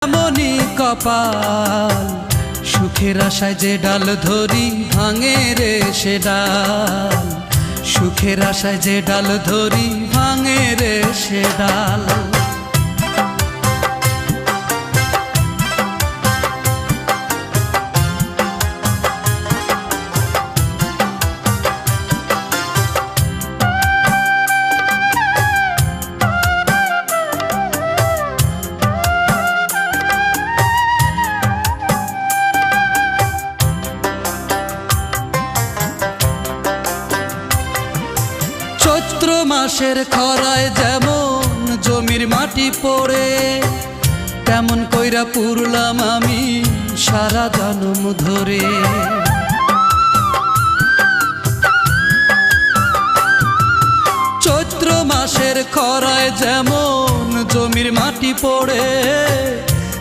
এমনই কপাল, সুখের আশায় যে ডাল ধরি ভাঙে রে সে ডাল, সুখের আশায় যে ডাল ধরি ভাঙে রে সে ডাল। চৈত্র মাসের খরায় যেমন জমির মাটি পড়ে, তেমন কইরা পুরলাম আমি সারা জনম ধরে। চৈত্র মাসের খরায় যেমন জমির মাটি পড়ে,